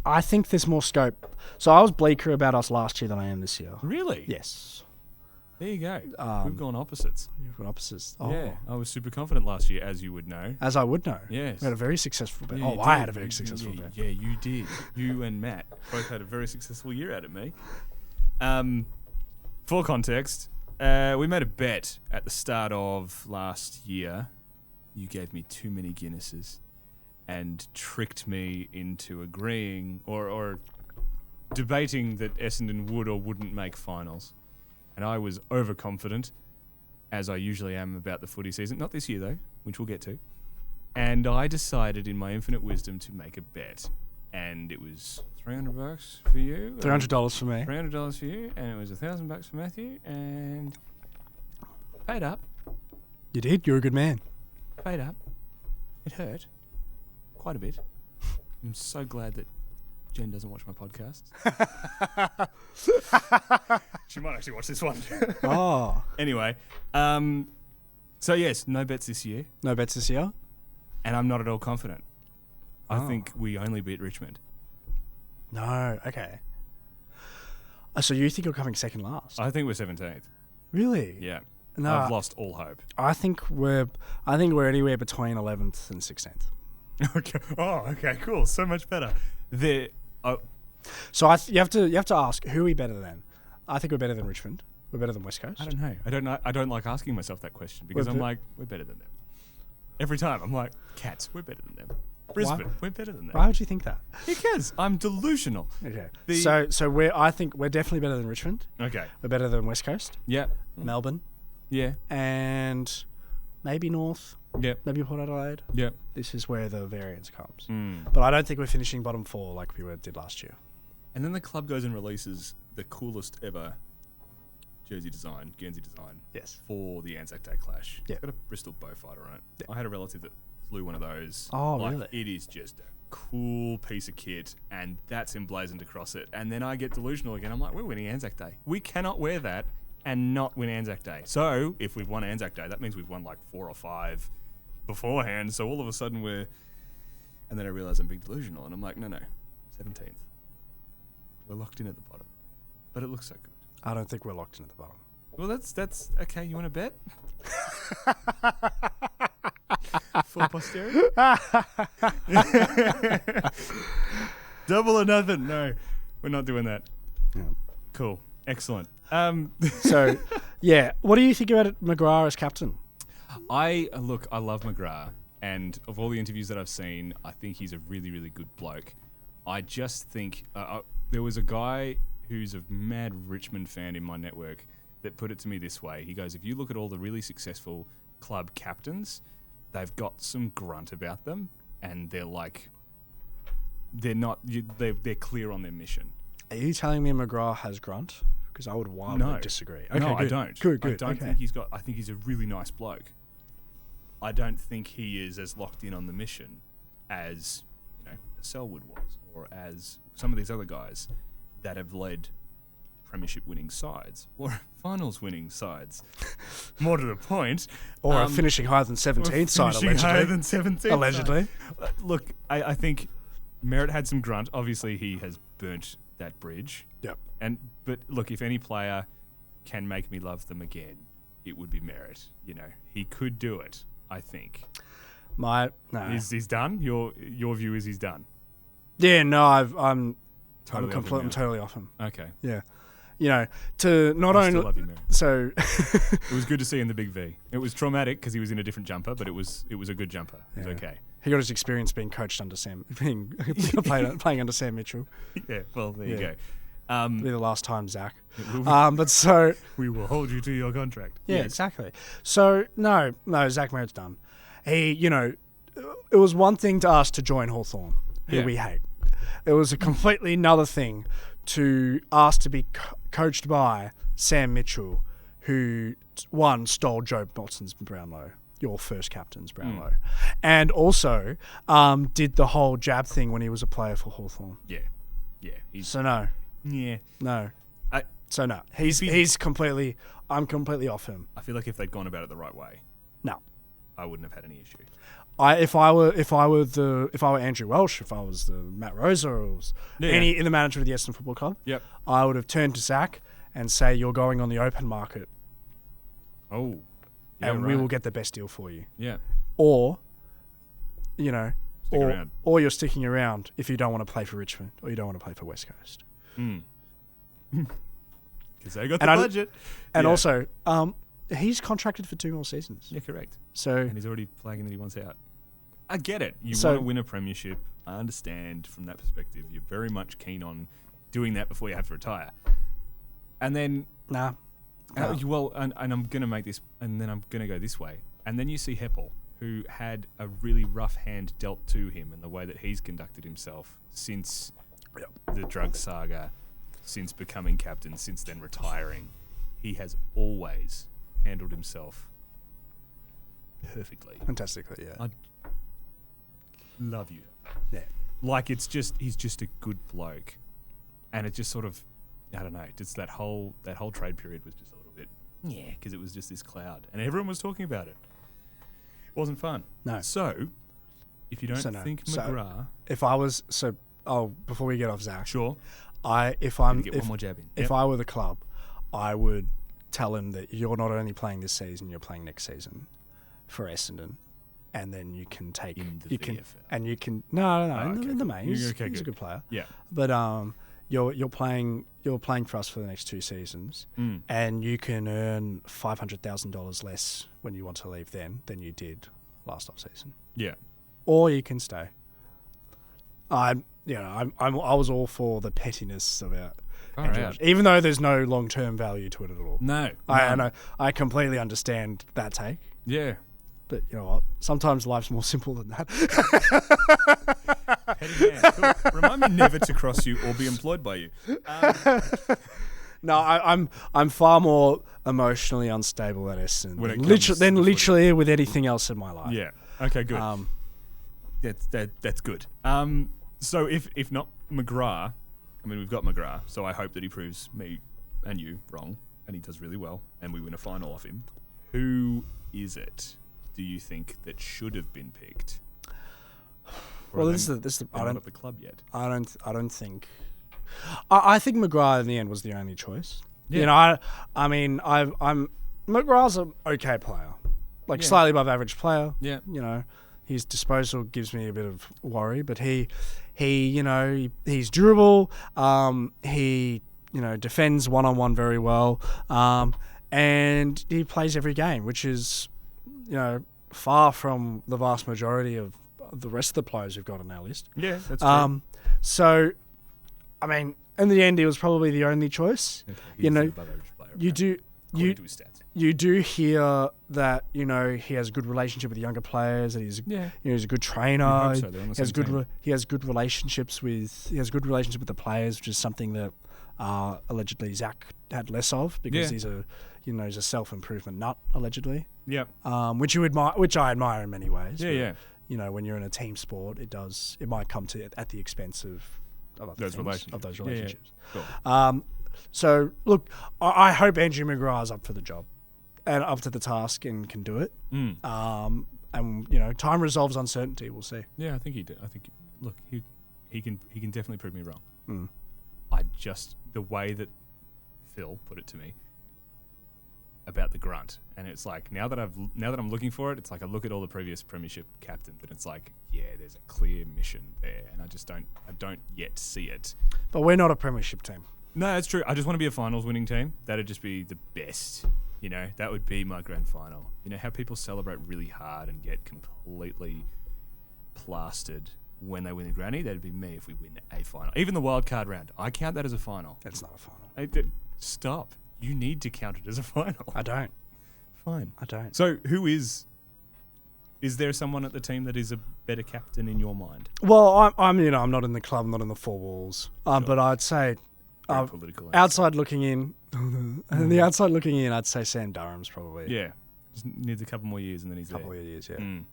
I think there's more scope. So I was bleaker about us last year than I am this year. Really? Yes. There you go. We've gone opposites. You've got opposites. Oh. Yeah, I was super confident last year, as you would know. As I would know. Yes. We had a very successful bet. Yeah, I had a very successful bet. Yeah, you did. You and Matt both had a very successful year out of me. For context, we made a bet at the start of last year. You gave me too many Guinnesses and tricked me into agreeing or debating that Essendon would or wouldn't make finals. And I was overconfident, as I usually am about the footy season. Not this year, though, which we'll get to. And I decided, in my infinite wisdom, to make a bet. And it was $300 for you. $300 for me. $300 for you. And it was $1,000 for Matthew. And paid up. You did? You're a good man. Paid up. It hurt. Quite a bit. I'm so glad that Jen doesn't watch my podcasts. She might actually watch this one. Oh. Anyway, so yes, no bets this year. No bets this year? And I'm not at all confident. I think we only beat Richmond. No, okay. So you think you're coming second last? I think we're 17th. Really? Yeah. No, I've lost all hope. I think we're anywhere between 11th and 16th. Okay. Oh, okay, cool. So much better. So you have to ask, who are we better than? I think we're better than Richmond. We're better than West Coast. I don't know. I don't like asking myself that question because I'm like, we're better than them. Every time I'm like, Cats, we're better than them. Brisbane, we're better than them. Why would you think that? Because I'm delusional. Okay. So I think we're definitely better than Richmond. Okay. We're better than West Coast. Yeah. Melbourne. Yeah. And maybe North. Yep. Maybe Port Adelaide. Yep. This is where the variance comes. Mm. But I don't think we're finishing bottom four like we did last year. And then the club goes and releases the coolest ever jersey design, Guernsey design, yes, for the Anzac Day clash. Yeah. It's got a Bristol Bowfighter on it. Yeah. I had a relative that flew one of those. Oh, really? It is just a cool piece of kit, and that's emblazoned across it. And then I get delusional again. I'm like, we're winning Anzac Day. We cannot wear that and not win Anzac Day. So if we've won Anzac Day, that means we've won like 4 or 5 beforehand. So all of a sudden we're... And then I realise I'm being delusional, and I'm like, no, 17th. We're locked in at the bottom. But it looks so good. I don't think we're locked in at the bottom. Well, that's okay. You want to bet? For posterity? Double or nothing. No, we're not doing that. Yeah. Cool. Excellent. So, yeah. What do you think about McGrath as captain? I love McGrath. And of all the interviews that I've seen, I think he's a really, really good bloke. I just think there was a guy who's a mad Richmond fan in my network that put it to me this way. He goes, if you look at all the really successful club captains, they've got some grunt about them, and they're like, they're clear on their mission. Are you telling me McGrath has grunt? Because I would wildly disagree. Okay, no, good. I don't. Good. I don't think he's got. I think he's a really nice bloke. I don't think he is as locked in on the mission as Selwood was, or as some of these other guys that have led premiership winning sides or finals winning sides. More to the point, or a finishing higher than 17th side, allegedly. Higher than 17th allegedly. Side. Look, I think Merritt had some grunt. Obviously, he has burnt that bridge. Yep. But look, if any player can make me love them again, it would be Merritt. He could do it. I think. He's done. Your view is he's done. Yeah, no, I'm totally totally off him. Okay. Yeah, to not I only still love you, Mary. so It was good to see in the big V. It was traumatic because he was in a different jumper, but it was a good jumper. It was okay. he got his experience being coached under playing under Sam Mitchell. Yeah, well, there you go. It'll be the last time, Zach. Will So we will hold you to your contract. yeah, Yes. exactly. So no, Zach Merritt's done. He, it was one thing to ask to join Hawthorn, who we hate. It was a completely another thing to ask to be coached by Sam Mitchell, who stole Joe Watson's Brownlow, your first captain's Brownlow, and also did the whole jab thing when he was a player for Hawthorn. Yeah. So no. Yeah. No. So no. He's completely. I'm completely off him. I feel like if they'd gone about it the right way, No. I wouldn't have had any issue. If I were Andrew Welsh, if I was the Matt Rosa or was in the manager of the Essendon Football Club, I would have turned to Zach and say, "You're going on the open market, Oh. and we will get the best deal for you." Yeah. Or, Stick around. or you're sticking around if you don't want to play for Richmond or you don't want to play for West Coast. Because they got the budget. And also, he's contracted for 2 more seasons. Yeah, correct. So And he's already flagging that he wants out. I get it. You So- want to win a premiership. I understand from that perspective. You're very much keen on doing that before you have to retire. And then, nah. and I'm going to make this, and then I'm going to go this way. And then you see Heppel, who had a really rough hand dealt to him in the way that he's conducted himself since the drug saga, since becoming captain, since then retiring. He has always handled himself perfectly. Fantastically, yeah. I love you. Yeah. Like he's just a good bloke, and it just sort of, I don't know, just that whole trade period was just a little bit, because it was just this cloud, and everyone was talking about it. It wasn't fun. No. So, if you don't think McGrath, if I was before we get off Zach, sure, if one more jab in. If I were the club, I would tell him that you're not only playing this season, you're playing next season for Essendon, and then you can take In the you can VFL. and you can no okay, in the cool. main. He's Okay, a good. good player. Yeah. But you're playing for us for the next 2 seasons, and you can earn $500,000 less when you want to leave then than you did last off season, Yeah. or you can stay. I was all for the pettiness about Far Andrew out. Welsh, even though there's no long-term value to it at all. No. I know. I completely understand that take, Yeah. but you know what? Sometimes life's more simple than that. Petty man. Cool. Remind me never to cross you or be employed by you. No, I'm far more emotionally unstable at Essendon When it than comes to footy. literally with anything else in my life. Yeah. Okay. Good. That's good. So if not McGrath, I mean we've got McGrath, so I hope that he proves me and you wrong, and he does really well, and we win a final off him. Who is it? Do you think that should have been picked? Well, this is I don't at the club yet. I don't think. I think McGrath in the end was the only choice. Yeah. You know, I'm McGrath's an okay player, like slightly above average player. Yeah. You know, his disposal gives me a bit of worry, but he's durable. He defends one-on-one very well, and he plays every game, which is far from the vast majority of the rest of the players we've got on our list. Yeah, that's true. So, I mean, in the end, he was probably the only choice. Okay, You know, above average player, you do according to his stats. you do hear that he has a good relationship with the younger players. That he's he's a good trainer. hope so. They're on the He has same team. he has good relationships with the players, which is something that allegedly Zach had less of because he's a he's a self-improvement nut allegedly. Yeah. Which I admire in many ways. Yeah. But, when you're in a team sport, it might come to at the expense of Those relationships. Yeah. Cool. So look, I hope Andrew McGrath's up for the job and up to the task and can do it. And time resolves uncertainty. We'll see. Yeah, I think he did. I think look, he can definitely prove me wrong. Mm. The way that Phil put it to me about the grunt, and it's like now that I'm looking for it, it's like I look at all the previous premiership captains, and it's like there's a clear mission there, and I don't yet see it. But we're not a premiership team. No, that's true. I just want to be a finals winning team. That'd just be the best. You know, that would be my grand final. You know how people celebrate really hard and get completely plastered when they win the granny? That'd be me if we win a final. Even the wild card round. I count that as a final. That's not a final. Stop. You need to count it as a final. I don't. Fine. I don't. So who is there someone at the team that is a better captain in your mind? Well, I'm not in the club, I'm not in the four walls. Sure. But I'd say Very political outside looking in, and the outside looking in, I'd say Sam Durham's probably. Yeah. Just needs a couple more years and then he's there. Couple of years, yeah. Mm.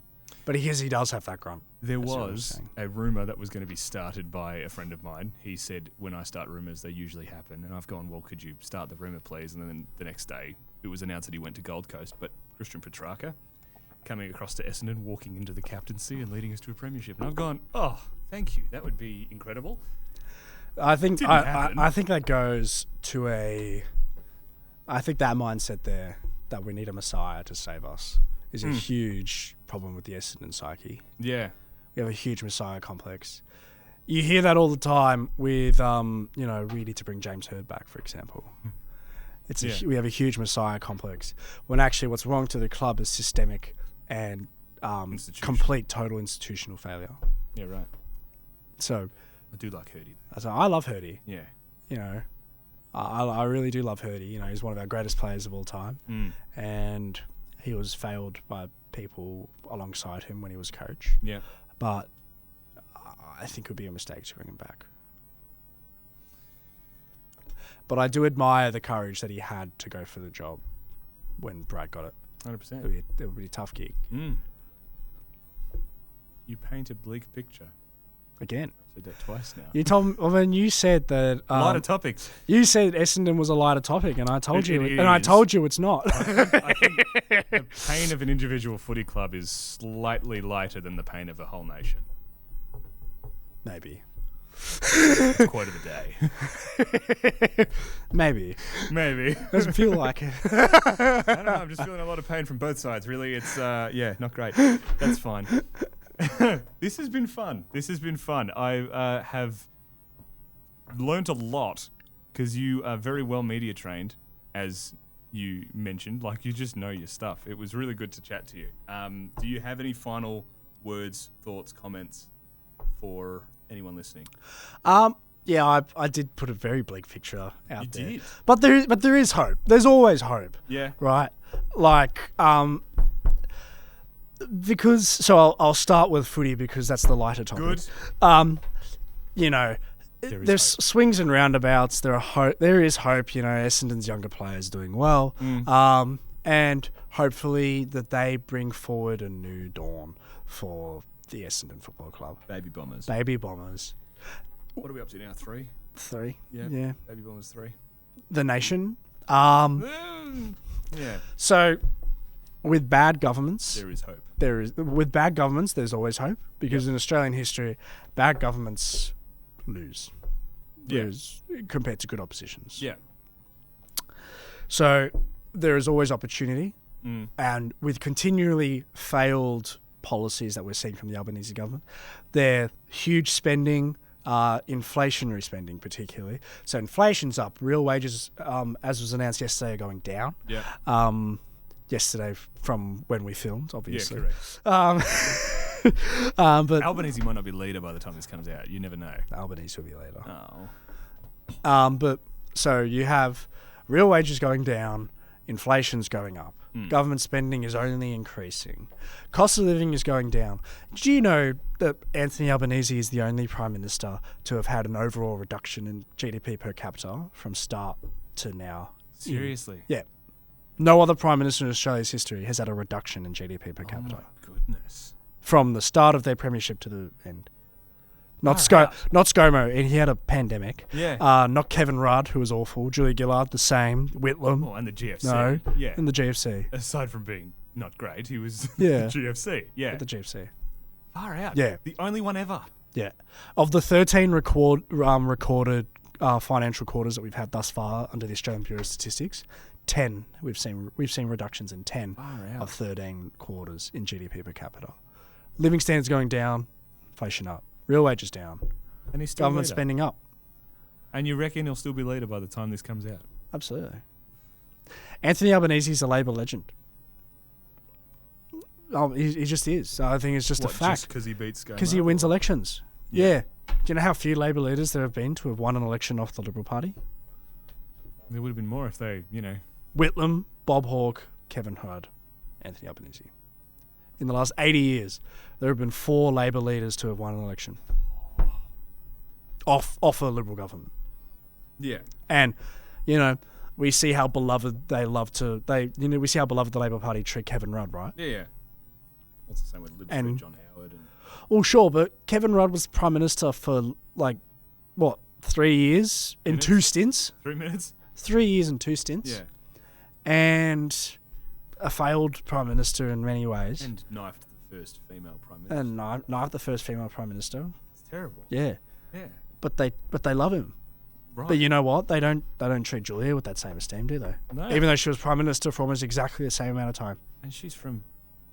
But he does have that grunt. There was a rumour that was going to be started by a friend of mine. He said, when I start rumours, they usually happen. And I've gone, well, could you start the rumour, please? And then the next day, it was announced that he went to Gold Coast. But Christian Petrarca, coming across to Essendon, walking into the captaincy and leading us to a premiership. And I've gone, oh, thank you. That would be incredible. I think that goes to I think that mindset there, that we need a messiah to save us, is a huge problem with the Essendon psyche. Yeah. We have a huge messiah complex. You hear that all the time with, we need to bring James Hird back, for example. We have a huge messiah complex, when actually what's wrong to the club is systemic and complete total institutional failure. Yeah, right. So I do like Hirdy. I love Hirdy. Yeah. You know, I really do love Hirdy. You know, he's one of our greatest players of all time. And he was failed by people alongside him when he was coach. Yeah. But I think it would be a mistake to bring him back. But I do admire the courage that he had to go for the job when Brad got it. 100%. It would be a tough gig. You paint a bleak picture. Again. I've said that twice now. You told me, when you said that lighter topics. You said Essendon was a lighter topic, and I told you it's not. I think the pain of an individual footy club is slightly lighter than the pain of a whole nation. Maybe. Quote of the day. Maybe. Doesn't feel like it. I don't know. I'm just feeling a lot of pain from both sides. Really, it's not great. That's fine. This has been fun. I have learnt a lot because you are very well media trained, as you mentioned. Like, you just know your stuff. It was really good to chat to you. Do you have any final words, thoughts, comments for anyone listening? Yeah, I did put a very bleak picture out there. You did? But there is hope. There's always hope. Yeah. Right? Like, because I'll start with footy because that's the lighter topic. Good. There's swings and roundabouts. There is hope. You know, Essendon's younger players doing well, and hopefully that they bring forward a new dawn for the Essendon Football Club. Baby Bombers. What are we up to now? 3? 3. Yeah. Baby Bombers 3. The nation. Yeah. So, with bad governments, there is hope. With bad governments, there's always hope, because in Australian history, bad governments lose compared to good oppositions. Yeah. So there is always opportunity, and with continually failed policies that we're seeing from the Albanese government, they're huge spending, inflationary spending particularly. So inflation's up, real wages, as was announced yesterday, are going down. Yeah. Yesterday from when we filmed, obviously. Yeah, correct. But Albanese might not be leader by the time this comes out. You never know. Albanese will be later. Oh. But so you have real wages going down, inflation's going up. Government spending is only increasing. Cost of living is going down. Do you know that Anthony Albanese is the only Prime Minister to have had an overall reduction in GDP per capita from start to now? Seriously? Yeah. No other Prime Minister in Australia's history has had a reduction in GDP per capita. Oh my goodness. From the start of their premiership to the end. Not ScoMo, and he had a pandemic. Yeah. Not Kevin Rudd, who was awful. Julia Gillard, the same. Whitlam. Oh, and the GFC. No. Yeah. And the GFC. Aside from being not great, he was the GFC. Yeah. The GFC. Far out. Yeah. The only one ever. Yeah. Of the 13 recorded financial quarters that we've had thus far under the Australian Bureau of Statistics, 10 we've seen reductions in 10 of 13 quarters in GDP per capita. Living standards going down, inflation up. Real wages down. And he's still government leader. spending up. And you reckon he'll still be leader by the time this comes out? Absolutely. Anthony Albanese is a Labour legend. Oh, he just is. I think it's just a fact. Just because he beats ScoMo? Because he wins elections. Yeah. Do you know how few Labour leaders there have been to have won an election off the Liberal Party? There would have been more if they, Whitlam, Bob Hawke, Kevin Rudd, Anthony Albanese. In the last 80 years, there have been 4 Labour leaders to have won an election off a Liberal government. Yeah. And, we see how beloved we see how beloved the Labour Party treat Kevin Rudd, right? Yeah. What's the same with Libs and John Howard? Well, sure, but Kevin Rudd was Prime Minister for, 3 years in 2 stints? 3 minutes? 3 years and 2 stints. Yeah. And a failed Prime Minister in many ways. And knifed the first female Prime Minister. And knifed the first female Prime Minister. It's terrible. Yeah. Yeah. But they love him. Right. But you know what? They don't treat Julia with that same esteem, do they? No. Even though she was Prime Minister for almost exactly the same amount of time. And she's from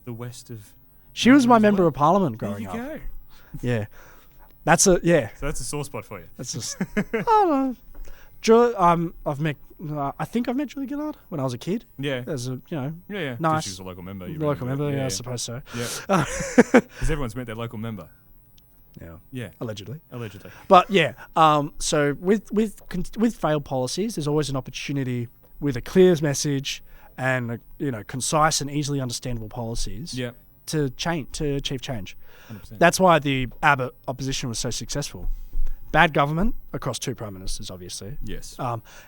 the west of... She was my member of Parliament growing up. There you go. Yeah. That's a So that's a sore spot for you. That's just... oh, no. I think I've met Julia Gillard when I was a kid. Yeah. As a, Yeah. nice. She's a local member. Local member, yeah, I suppose so. Yeah. Because everyone's met their local member. Yeah. Yeah. Allegedly. But yeah. So with failed policies, there's always an opportunity with a clear message and concise and easily understandable policies. Yeah. To achieve change. 100%. That's why the Abbott opposition was so successful. Bad government across 2 prime ministers, obviously. Yes.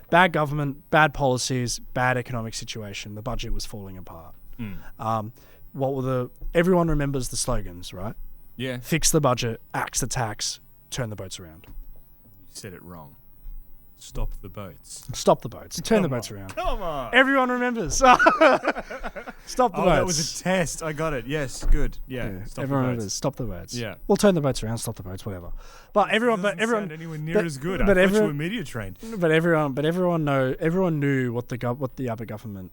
Bad government, bad policies, bad economic situation. The budget was falling apart. Everyone remembers the slogans, right? Yeah. Fix the budget, axe the tax, turn the boats around. You said it wrong. Stop the boats. Stop the boats. Turn the boats around. Come on. Everyone remembers. Stop the boats. That was a test. I got it. Yes. Good. Yeah. Stop everyone the remembers. boats. Stop the boats. Yeah. We'll turn the boats around. Stop the boats. Whatever. But everyone sound anywhere near as good. I thought you were media trained. But everyone knew what the Abbott government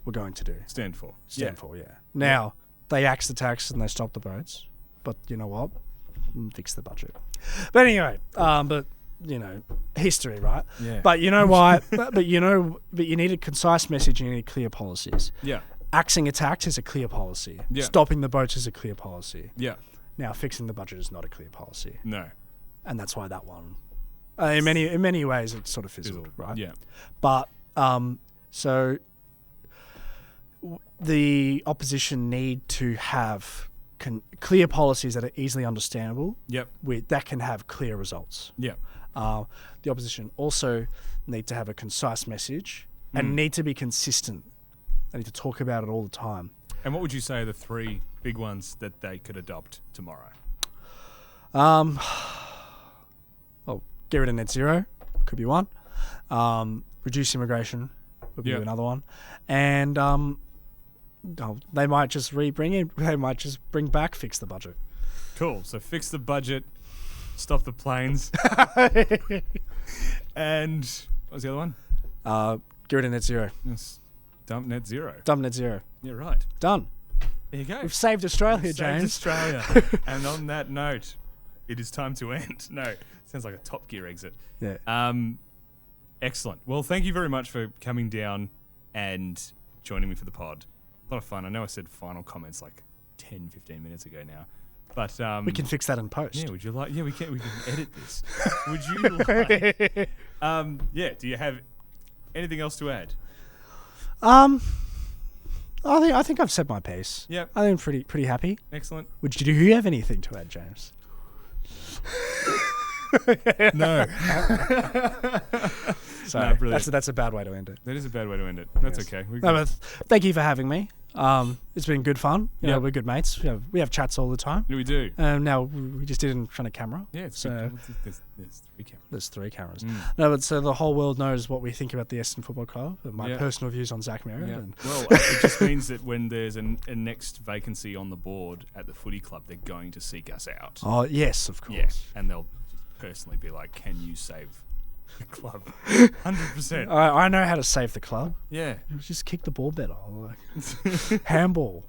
were going to do. Stand for. Yeah. Now they axe the tax and they stop the boats. But you know what? Fix the budget. But anyway, history, right? Yeah. But you know why? but you need a concise message. You need clear policies. Yeah. Axing a tax is a clear policy. Yeah. Stopping the boats is a clear policy. Yeah. Now fixing the budget is not a clear policy. No. And that's why that one, in many ways, it sort of fizzled, right? Yeah. But the opposition need to have clear policies that are easily understandable. Yep. That can have clear results. Yeah. The opposition also need to have a concise message and need to be consistent. They need to talk about it all the time. And what would you say are the 3 big ones that they could adopt tomorrow? Get rid of net zero could be one. Reduce immigration would be another one. And they might just bring back fix the budget. Cool. So fix the budget, stop the planes. And what was the other one? Get rid of net zero. Yes. Dump net zero. Yeah, right. Done. There you go. We've saved Australia, James. Saved Australia. And on that note, it is time to end. No, sounds like a Top Gear exit. Yeah. Excellent. Well, thank you very much for coming down and joining me for the pod. A lot of fun. I know I said final comments like 10, 15 minutes ago now. But we can fix that in post. Yeah, would you like? Yeah, we can edit this. Would you like? Do you have anything else to add? I think I've said my piece. Yeah. I think I'm pretty happy. Excellent. Do you have anything to add, James? No. Sorry, that's a bad way to end it. That is a bad way to end it. That's okay. But thank you for having me. It's been good fun. We're good mates. We have chats all the time. We do. Now we just did it in front of camera. Yeah, so there's 3 cameras. There's 3 cameras. No, but so the whole world knows what we think about the Essendon Football Club, and my personal views on Zach Merritt. Yeah. Well, it just means that when there's a next vacancy on the board at the footy club, they're going to seek us out. Oh yes, of course. Yeah, and they'll just personally be like, "Can you save the club?" 100%. I know how to save the club. Yeah. Just kick the ball better. Like handball.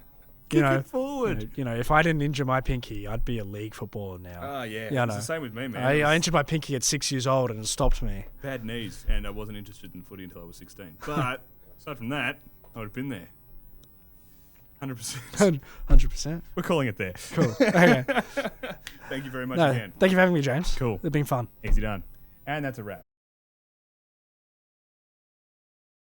Kick it forward. If I didn't injure my pinky, I'd be a league footballer now. Oh, yeah. Yeah, It's the same with me, man. I injured my pinky at 6 years old and it stopped me. Bad knees, and I wasn't interested in footy until I was 16. But aside from that, I would have been there. 100%. 100%. We're calling it there. Cool. Okay. Thank you very much again. Thank you for having me, James. Cool. It's been fun. Easy done. And that's a wrap.